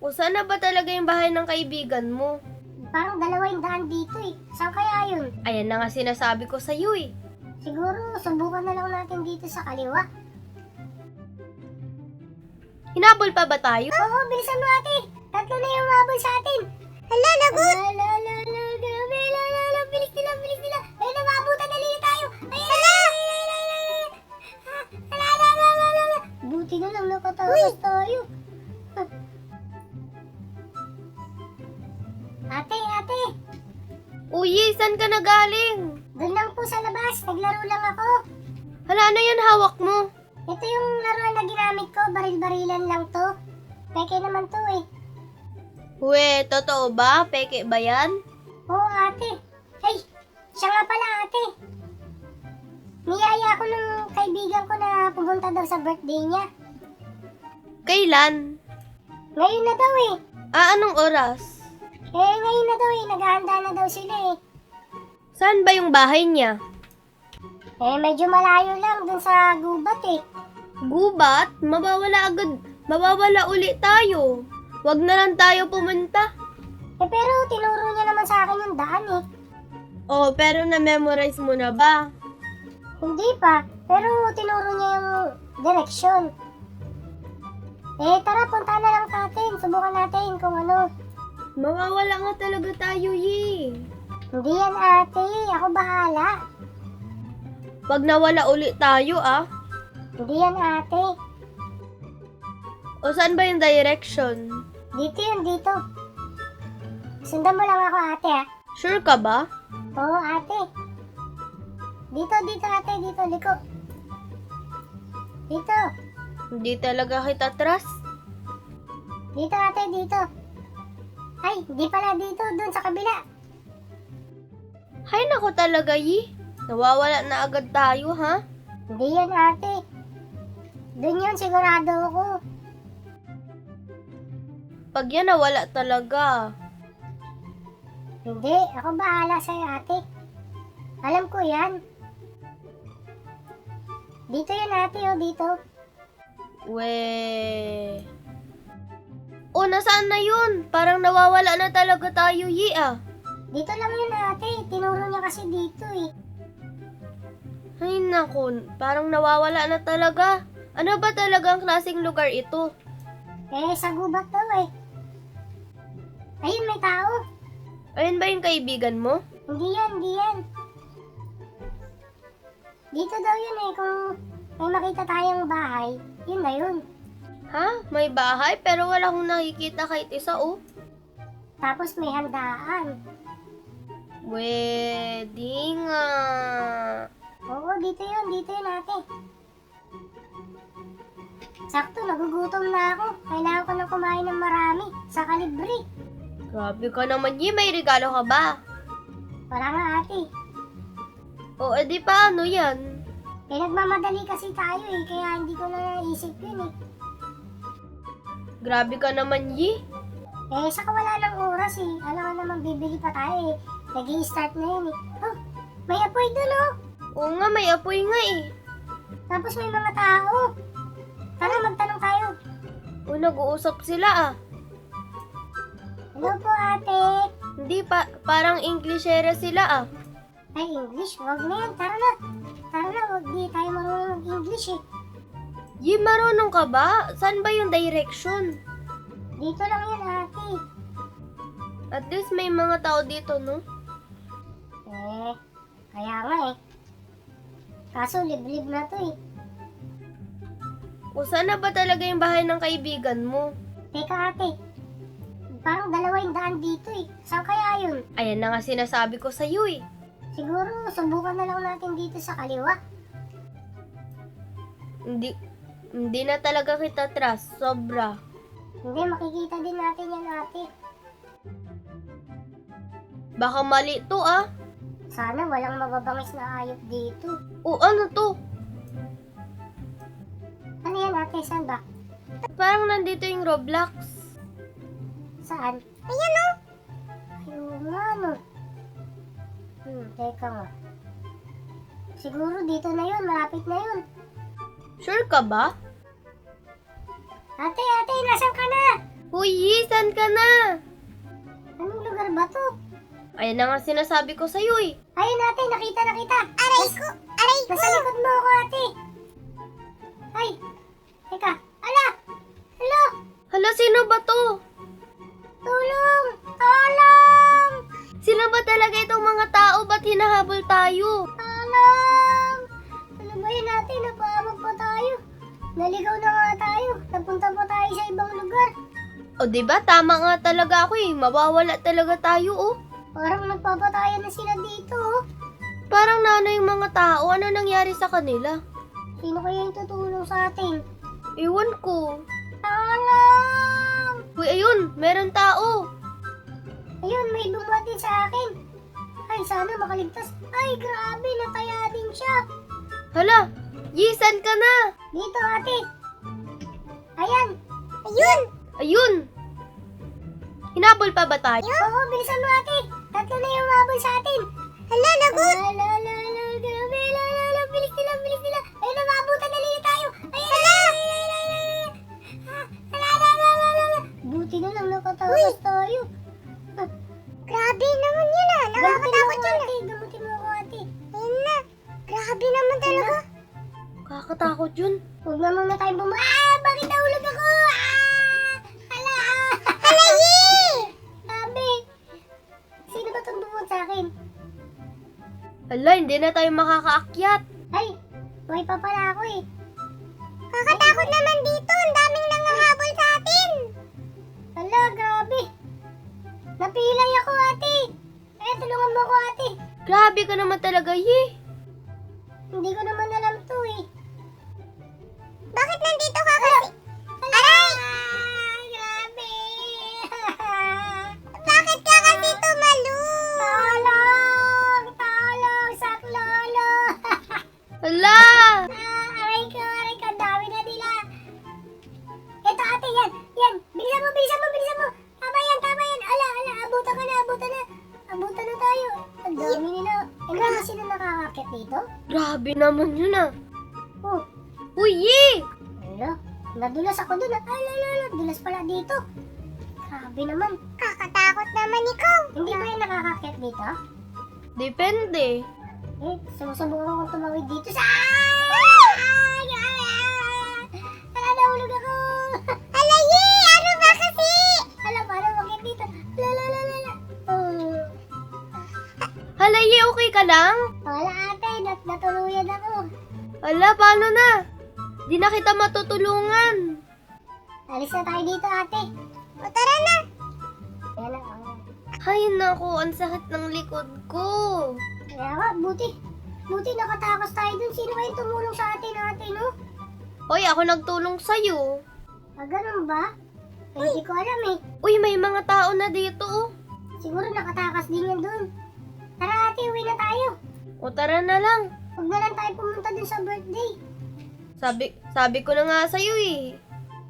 O saan na ba talaga yung bahay ng kaibigan mo? Parang 200 dito eh. Saan kaya yun? Ayan na nga sinasabi ko sa'yo eh. Siguro, subukan na lang natin dito sa kaliwa. Hinabol pa ba tayo? Oo, bilisan mo ate. Tatlo na yung habol sa atin. Hala, lagot! Hala, grabe, hala, bilis nila, bilis nila. Ay, namabutan na nila tayo. Ay, hala! Hala. Buti na lang nakatakas tayo. Ate. Uy, saan ka nagaling? Doon lang po sa labas. Naglaro lang ako. Hala, ano yan hawak mo? Ito yung laruan na ginamit ko. Baril-barilan lang to. Peke naman to eh. We, totoo ba? Peke ba yan? Oo, ate. Hey, siya nga pala, ate. Niyaya ko ng kaibigan ko na pumunta daw sa birthday niya. Kailan? Ngayon na daw eh. Anong oras? Ngayon na daw eh. Naghahanda na daw sila eh. Saan ba yung bahay niya? Medyo malayo lang dun sa gubat eh. Gubat? Mawawala uli tayo. Wag na lang tayo pumunta. Pero tinuro niya naman sa akin yung daan eh. Oh, pero na-memorize mo na ba? Hindi pa. Pero tinuro niya yung direksyon. Tara, punta na lang natin. Subukan natin kung ano. Mawawala nga talaga tayo, Yi. Hindi yan, ate. Ako bahala. Pag nawala uli tayo, ah. Hindi yan, ate. O saan ba yung direction? Dito yun, dito. Sundan mo lang ako, ate, ah. Sure ka ba? Oo, ate. Dito, ate. Dito, liko. Dito. Hindi talaga kita trust. Dito, ate, dito. Ay, di pala dito. Doon sa kabila. Hay nako talaga, Yi. Nawawala na agad tayo, ha? Hindi yan, ate. Doon yun, sigurado ako. Pag yan nawala talaga. Hindi, ako bahala sa'yo, ate. Alam ko yan. Dito yun, ate, oh, dito. We. O, nasaan na yun? Parang nawawala na talaga tayo, Yi, ah. Dito lang yun, ate. Tinuro niya kasi dito, eh. Ay nako, parang nawawala na talaga. Ano ba talagang klaseng lugar ito? Sa gubat daw, eh. Ayun, may tao. Ayun ba yung kaibigan mo? Hindi yan. Dito daw yun, eh. Kung may makita tayong bahay, yun na yun. Ha? May bahay pero wala akong nakikita kahit isa, oh. Tapos may handaan. Pwede nga. Oo, dito yun, ate. Sakto, nagugutom na ako. Kailangan ko na kumain ng marami. Sa kalibre. Grabe ka naman, Yi. May regalo ka ba? Wala nga, ate. O, edi paano yan? Nagmamadali kasi tayo, eh. Kaya hindi ko na naisip yun, eh. Grabe ka naman, Yi. Saka wala ng oras, eh. Alam nga naman, bibili pa tayo, eh. Nag-i-start na yun, eh. Oh, may apoy dun, oh. Oo nga, may apoy nga eh. Tapos may mga tao. Tara, magtanong tayo. O, nag-uusap sila ah. Hello po, ate. Hindi pa, parang Englishera sila ah. Ay, English? Wag na yan. Tara na. Wag di tayo marunong English, eh. Yi, marunong ka ba? Saan ba yung direction? Dito lang yan, ate. At least may mga tao dito, no? Kaya nga, eh. Kaso, liblib na to, eh. O saan na ba talaga yung bahay ng kaibigan mo? Teka, ate. Parang 200 dito, eh. Saan kaya yun? Ayan na nga sinasabi ko sa'yo eh. Siguro, subukan na lang natin dito sa kaliwa. Hindi na talaga kita trust. Sobra. Hindi, makikita din natin yan, ate. Baka mali to ah. Sana walang mababangis na hayop dito. O ano to? Ano yan, ate? Saan ba? Parang nandito yung Roblox. Saan? Ayan, oh! Ayun nga, no. Teka nga. Siguro dito na yun. Malapit na yun. Sure ka ba? Ate, nasan ka na? Huy, Uy, Yi, saan ka na? Anong lugar ba to? Ayan na nga sinasabi ko sa'yo eh. Ayun ate, nakita. Aray ko! Nasa likod mo ako ate. Ay, teka. Ala! Hello! Hala, sino ba to? Tulong! Tulong! Sino ba talaga itong mga tao? Ba't hinahabol tayo? Tulong! Ano ba yun ate? Napahamak pa tayo. Naligaw na nga tayo. Napunta pa tayo sa ibang lugar. O diba, tama nga talaga ako eh. Mawawala talaga tayo oh. Parang nagpapatayan na sila dito oh. Parang nano yung mga tao. Ano nangyari sa kanila? Sino kaya yung tutulong sa atin? Ewan ko. Tulong! Uy, ayun, meron tao. Ayun, may bumati sa akin. Ay, sana makaligtas. Ay, grabe, nataya din siya. Hala, Yisan ka na. Dito, ate. Ayan. Ayun! Ayun. Hinabol pa ba tayo? Oo, bilisan mo, ate. Tatlo na yung mabol sa atin. Hala, lagot! Grabe, bilis nila. Ayun, namabutan na nila tayo. Ayun, hala. Buti na lang nakatakas tayo. Grabe naman yun ah. Nakakatakot yun ah. Gamutin mo ako, ate. Ayun na. Grabe naman talaga. Kakatakot yun. Huwag na muna tayong bakit nahulog ako? Hala! Hala, Yi! Sabi, sino ba itong bumot sa akin? Hala, hindi na tayo makakaakyat. Ay, buhay pa pala ako eh. Kakatakot naman dito. Ang daming nangahabol sa atin. Hala, grabe. Napilay ako, ate. Eh, tulungan mo ako, ate. Grabe ka naman talaga, Yi. Hindi ko naman alam to eh. Bakit nandito ka kasi? Aray! Grabe! Bakit ka kasi tumalo? Tolong! Saklolo! Hala! Aray ko, dami na nila. Eto ate, yan. Bilisan mo. Tama yan. Ala, abutan na. Abutan na tayo. Ang dami nila. Eh, naman sila nakakakit dito? Grabe naman yun ah. Oh, Uy, Yi! Ala, nadulas ako dun. Dulas pala dito. Grabe naman. Kakatakot naman ikaw. Hindi ba yung nakakakit dito? Depende. Eh, sumusubukan akong tumawid dito sa... Tara, nahulog ako. Ala, Yi! Ano ba kasi? Ala, paano makit dito? La. Hala, Yi, okay ka lang? Wala ate, natuluyan ako. Hala, paano na? Di na kita matutulungan. Alis na tayo dito ate. O tara na. Ayan na. Ay, naku, ang sakit ng likod ko. Kaya nga, buti nakatakas tayo dun. Sino kayong tumulong sa atin ate, no? Hoy, ako nagtulong sa'yo. Ganun ba? Hindi ko alam eh. Uy, may mga tao na dito oh. Siguro nakatakas din yan dun. Tara ate, uwi na tayo. O tara na lang. Huwag na lang tayo pumunta dun sa birthday. Sabi ko na nga sa'yo eh.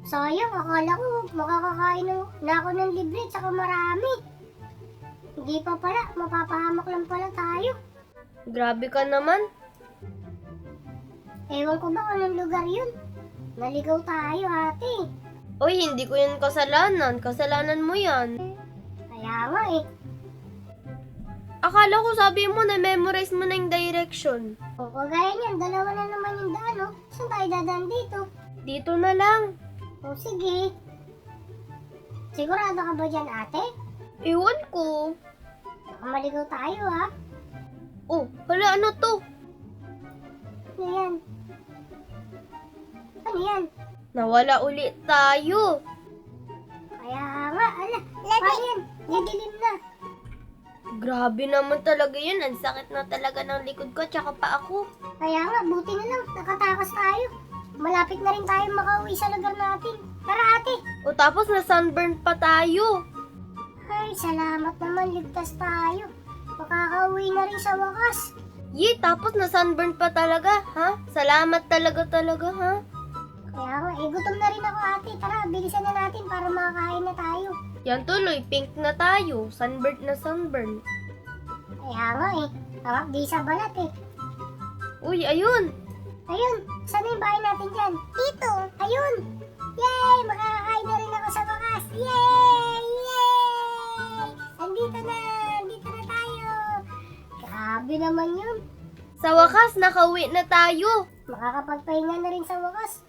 Sayang, akala ko makakakain na ako ng libre tsaka marami. Hindi pa pala, mapapahamak lang pala tayo. Grabe ka naman. Ewan ko ba kung anong lugar yun. Naligaw tayo ate. Uy, hindi ko yan kasalanan. Kasalanan mo yan. Kaya nga eh. Akala ko sabi mo na memorize mo na yung direction. O kagaya niyan, dalawa na naman yung daan oh. Saan tayo dadaan dito? Dito na lang. O sige. Sigurado ka ba dyan ate? Ewan ko. Baka maligaw tayo ha. Oh, hala, ano to? Ano yan? Ano yan? Nawala ulit tayo. Kaya nga, ala. Ano yan? Didilim na. Grabe naman talaga yun. Ang sakit na talaga ng likod ko tsaka pa ako. Kaya nga, buti na lang. Nakatakas tayo. Malapit na rin tayo makauwi sa lugar natin. Tara ate. O tapos na sunburn pa tayo. Ay, salamat naman. Ligtas tayo. Makakauwi na rin sa wakas. Yi, tapos na sunburn pa talaga, ha? Salamat talaga ha? Kaya nga, gutom na rin ako ate. Tara, bilisan na natin para makakain na tayo. Yan tuloy, pink na tayo. Sunburn na sunburn. Kaya nga tawag di sa balat Uy, ayun. Ayun, saan yung bahay natin dyan? Dito. Ayun. Yay! Makakakain na rin ako sa wakas. Yay! naman yun. Sa wakas, nakauwi na tayo. Makakapagpahinga na rin sa wakas.